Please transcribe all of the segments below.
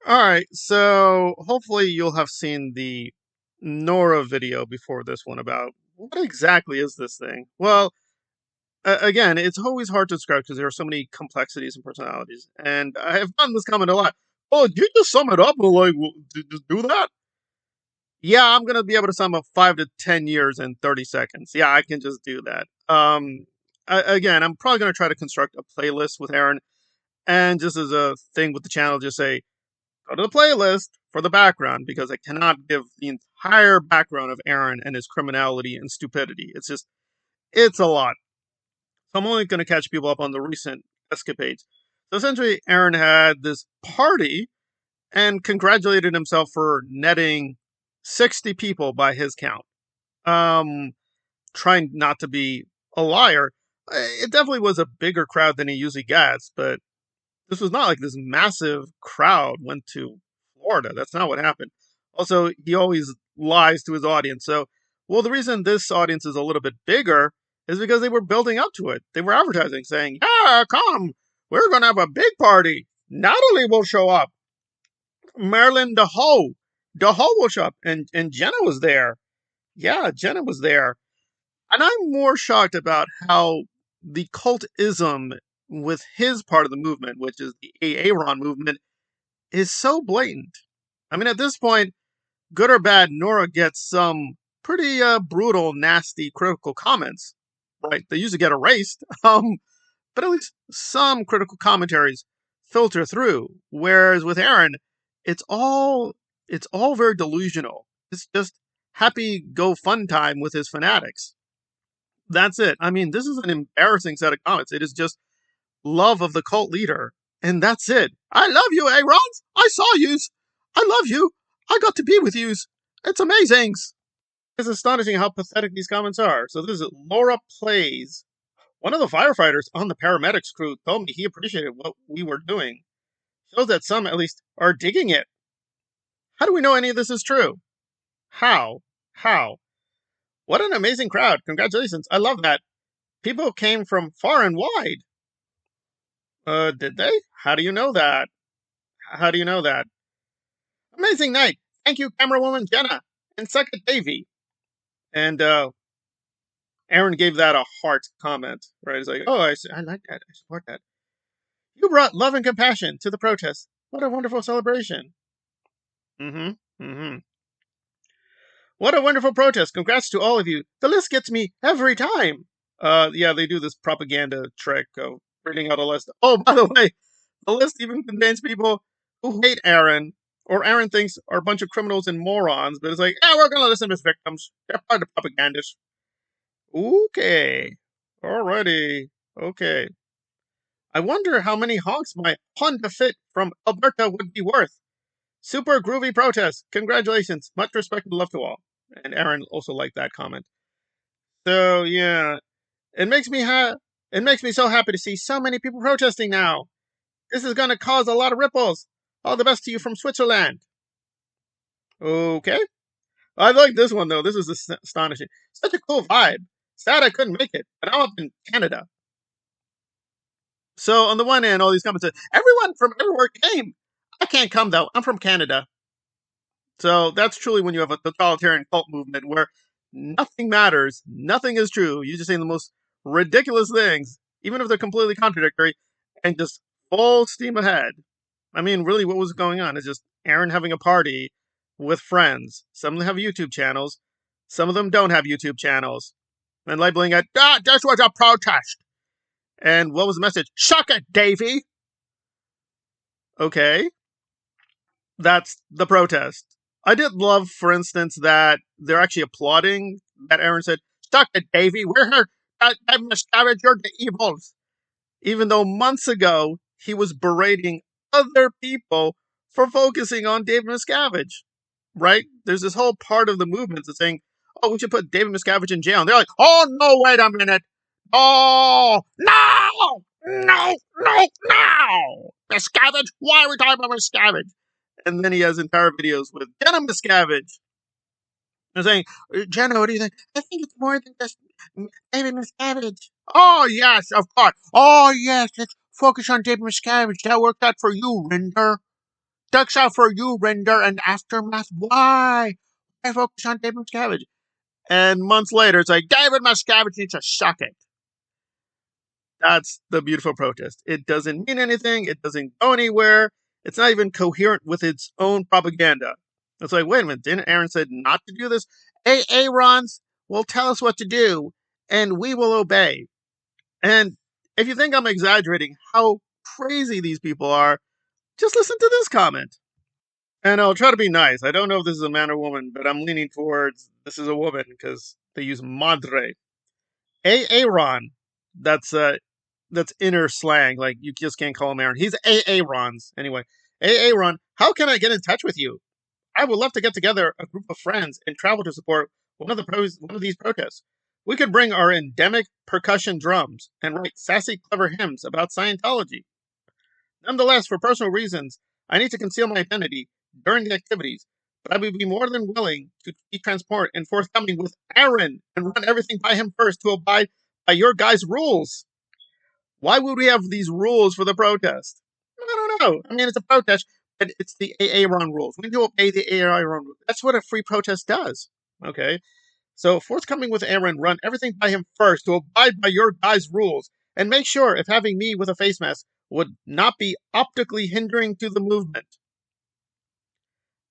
All right, so hopefully you'll have seen the Nora video before this one about what exactly is this thing. Well, again, it's always hard to describe because there are so many complexities and personalities. And I have gotten this comment a lot. Oh, did you just sum it up? And like, just do that? Yeah, I'm gonna be able to sum up 5 to 10 years in 30 seconds. Yeah, I can just do that. Again, I'm probably gonna try to construct a playlist with Aaron, and just as a thing with the channel, just say go to the playlist for the background because I cannot give the entire background of Aaron and his criminality and stupidity. It's a lot. So I'm only going to catch people up on the recent escapades. So essentially, Aaron had this party and congratulated himself for netting 60 people by his count. Um, Trying not to be a liar. It definitely was a bigger crowd than he usually gets, but this was not like this massive crowd went to Florida. That's not what happened. Also, he always lies to his audience. So, well, the reason this audience is a little bit bigger is because they were building up to it. They were advertising, saying, "Yeah, come, we're going to have a big party. Natalie will show up. Marilyn DeHoe will show up, and Jenna was there. Yeah, Jenna was there." And I'm more shocked about how the cultism with his part of the movement, which is the Aaron movement, is so blatant. I mean, at this point, good or bad, Nora gets some pretty brutal, nasty, critical comments. Right? They usually get erased, but at least some critical commentaries filter through. Whereas with Aaron, it's all it's all very delusional. It's just happy go fun time with his fanatics. That's it. I mean, this is an embarrassing set of comments. It is just love of the cult leader. And that's it. I love you, Aarons. I saw yous. I love you. I got to be with yous. It's amazing. It's astonishing how pathetic these comments are. So this is Laura Plays. One of the firefighters on the paramedics crew told me he appreciated what we were doing. Shows that some, at least, are digging it. How do we know any of this is true? How? How? What an amazing crowd. Congratulations. I love that. People came from far and wide. Did they? How do you know that? How do you know that? Amazing night. Thank you, camera woman Jenna and Second Davy. And Aaron gave that a heart comment, right? He's like, oh, I like that. I support that. You brought love and compassion to the protest. What a wonderful celebration. Mm-hmm. Mm-hmm. What a wonderful protest. Congrats to all of you. The list gets me every time. Yeah, they do this propaganda trick of reading out a list. Oh, by the way, the list even contains people who hate Aaron, or Aaron thinks are a bunch of criminals and morons, but it's like, yeah, we're going to listen as victims. They're part of the propagandists. Okay. Alrighty. Okay. I wonder how many honks my Honda Fit from Alberta would be worth. Super groovy protest. Congratulations. Much respect and love to all. And Aaron also liked that comment. So yeah, it makes me it makes me so happy to see so many people protesting now. This is going to cause a lot of ripples. All the best to you from Switzerland. Okay. I like this one though. This is astonishing. Such a cool vibe. Sad I couldn't make it, but I'm up in Canada. So on the one hand, all these comments say, everyone from everywhere came. I can't come though. I'm from Canada. So that's truly when you have a totalitarian cult movement where nothing matters, nothing is true. You just say the most ridiculous things, even if they're completely contradictory, and just full steam ahead. I mean, really, what was going on? It's just Aaron having a party with friends. Some of them have YouTube channels, some of them don't have YouTube channels, and labeling it, this was a protest. And what was the message? Suck it, Davy. Okay, that's the protest. I did love, for instance, that they're actually applauding that Aaron said, "Suck it, Davy. We're here. Miscarriage, you're the evils." Even though months ago he was berating other people for focusing on David Miscavige. Right? There's this whole part of the movement that's saying, "Oh, we should put David Miscavige in jail." And they're like, "Oh no, wait a minute. Oh no, no, no, no, Miscavige. Why are we talking about Miscavige?" And then he has entire videos with Jenna Miscavige. They're saying, "Jenna, what do you think?" "I think it's more than just David Miscavige." "Oh, yes, of course. Oh, yes, let's focus on David Miscavige. That worked out for you, Rinder." ducks out for you, render and aftermath. Why? I focus on David Miscavige. And months later, it's like, David Miscavige needs to suck it. That's the beautiful protest. It doesn't mean anything. It doesn't go anywhere. It's not even coherent with its own propaganda. It's like, wait a minute, didn't Aaron said not to do this? Aarons will tell us what to do, and we will obey. And if you think I'm exaggerating how crazy these people are, just listen to this comment. And I'll try to be nice. I don't know if this is a man or woman, but I'm leaning towards this is a woman because they use madre. Aaron. That's inner slang. Like you just can't call him Aaron. He's Aaron's anyway. Aaron, how can I get in touch with you? I would love to get together a group of friends and travel to support one of these protests. We could bring our endemic percussion drums and write sassy, clever hymns about Scientology. Nonetheless, for personal reasons, I need to conceal my identity during the activities, but I would be more than willing to be transparent and forthcoming with Aaron and run everything by him first to abide by your guys' rules. Why would we have these rules for the protest? I don't know. I mean, it's a protest, but it's the Aaron rules. We need to obey the Aaron rules. That's what a free protest does. Okay? So, forthcoming with Aaron, run everything by him first to abide by your guys' rules, and make sure if having me with a face mask would not be optically hindering to the movement.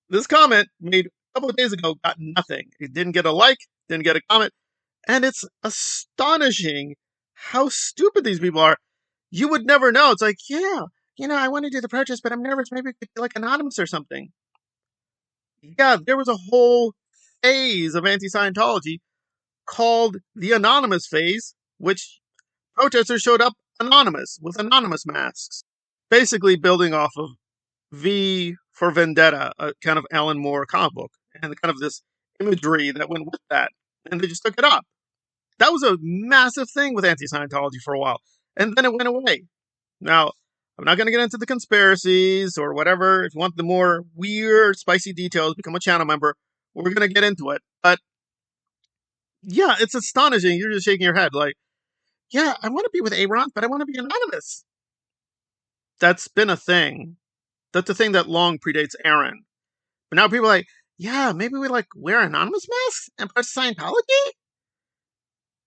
This comment made a couple of days ago got nothing. It didn't get a like, didn't get a comment, and it's astonishing how stupid these people are. You would never know. It's like, yeah, I want to do the protest, but I'm nervous. Maybe it could be like anonymous or something. Yeah, there was a whole phase of anti-Scientology called the anonymous phase, which protesters showed up anonymous with anonymous masks, basically building off of V for Vendetta, a kind of Alan Moore comic book, and kind of this imagery that went with that, and they just took it up. That was a massive thing with anti-Scientology for a while, and then it went away. Now, I'm not going to get into the conspiracies or whatever. If you want the more weird, spicy details, become a channel member. We're going to get into it. But yeah, it's astonishing. You're just shaking your head like, yeah, I want to be with Aaron, but I want to be anonymous. That's been a thing. That's a thing that long predates Aaron. But now people are like, yeah, maybe we like wear anonymous masks and push Scientology?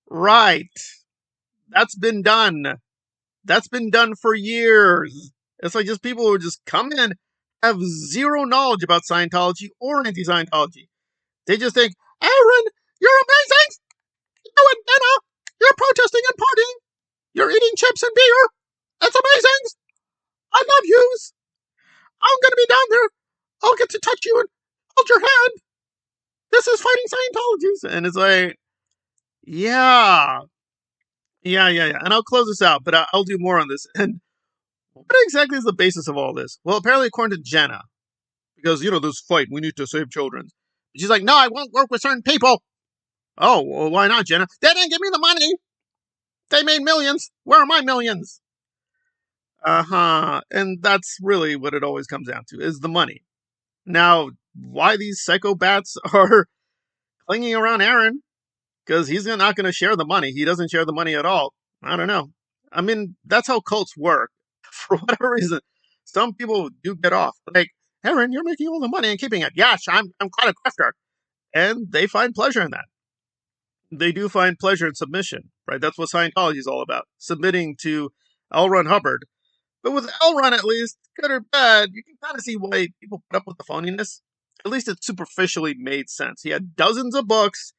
Right. That's been done. That's been done for years. It's like just people who just come in, have zero knowledge about Scientology or anti-Scientology. They just think, Aaron, you're amazing! You and Anna, you're protesting and partying! You're eating chips and beer! That's amazing! I love yous! I'm gonna be down there! I'll get to touch you and hold your hand! This is fighting Scientologies! And it's like, yeah. And I'll close this out, but I'll do more on this. And what exactly is the basis of all this? Well, apparently, according to Jenna, because, this fight, we need to save children. She's like, no, I won't work with certain people. Oh, well, why not, Jenna? They didn't give me the money. They made millions. Where are my millions? And that's really what it always comes down to, is the money. Now, why these psychopaths are clinging around Aaron? Because he's not going to share the money. He doesn't share the money at all. I don't know. I mean, that's how cults work. For whatever reason, some people do get off. Like, Aaron, you're making all the money and keeping it. Yes, I'm quite a grifter. And they find pleasure in that. They do find pleasure in submission, right? That's what Scientology is all about. Submitting to L. Ron Hubbard. But with L. Ron, at least, good or bad, you can kind of see why people put up with the phoniness. At least it superficially made sense. He had dozens of books,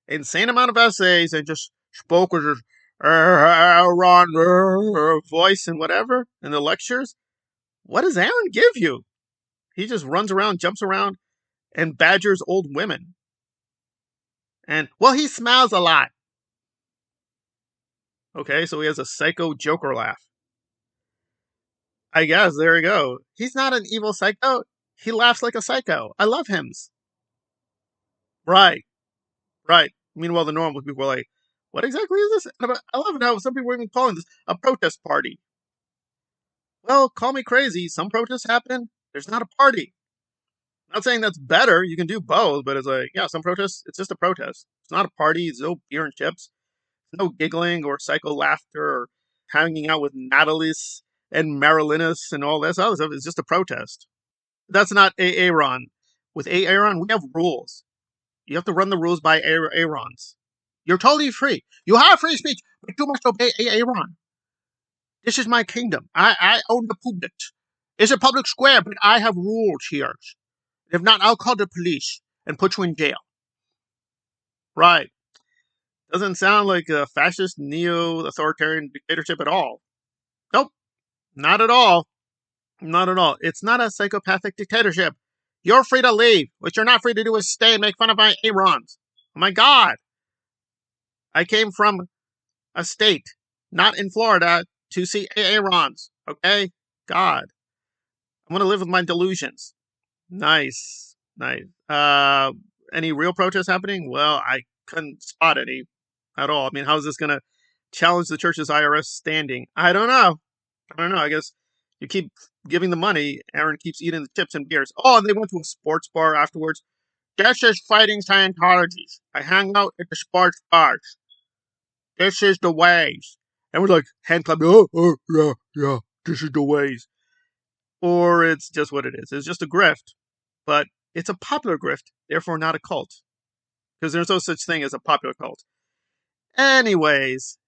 insane amount of essays, and just spoke with his Ron voice and whatever in the lectures. What does Aaron give you? He just runs around, jumps around, and badgers old women. And, well, he smiles a lot. Okay, so he has a psycho Joker laugh. I guess, there you go. He's not an evil psycho. He laughs like a psycho. I love him. Right. Meanwhile, the normal people are like, what exactly is this? I love it how some people are even calling this a protest party. Well, call me crazy. Some protests happen. There's not a party. I'm not saying that's better. You can do both, but it's like, yeah, some protests, it's just a protest. It's not a party. It's no beer and chips. It's no giggling or psycho laughter or hanging out with Natalis and Marilinus and all this other stuff. It's just a protest. That's not Aaron. With Aaron, we have rules. You have to run the rules by Aaron's. You're totally free. You have free speech, but you must obey Aaron. This is my kingdom. I own the public. It's a public square, but I have rules here. If not, I'll call the police and put you in jail. Right. Doesn't sound like a fascist, neo-authoritarian dictatorship at all. Nope. Not at all. Not at all. It's not a psychopathic dictatorship. You're free to leave. What you're not free to do is stay and make fun of my Aarons. Oh my God. I came from a state, not in Florida, to see Aarons. Okay? God. I want to live with my delusions. Nice. Nice. Any real protests happening? Well, I couldn't spot any at all. I mean, how is this going to challenge the church's IRS standing? I don't know. I guess you keep giving the money. Aaron keeps eating the chips and beers. Oh, and they went to a sports bar afterwards. This is fighting Scientology. I hang out at the sports bars. This is the ways. And we're like, hand clapping. Yeah, this is the ways. Or it's just what it is. It's just a grift. But it's a popular grift, therefore not a cult. Because there's no such thing as a popular cult. Anyways.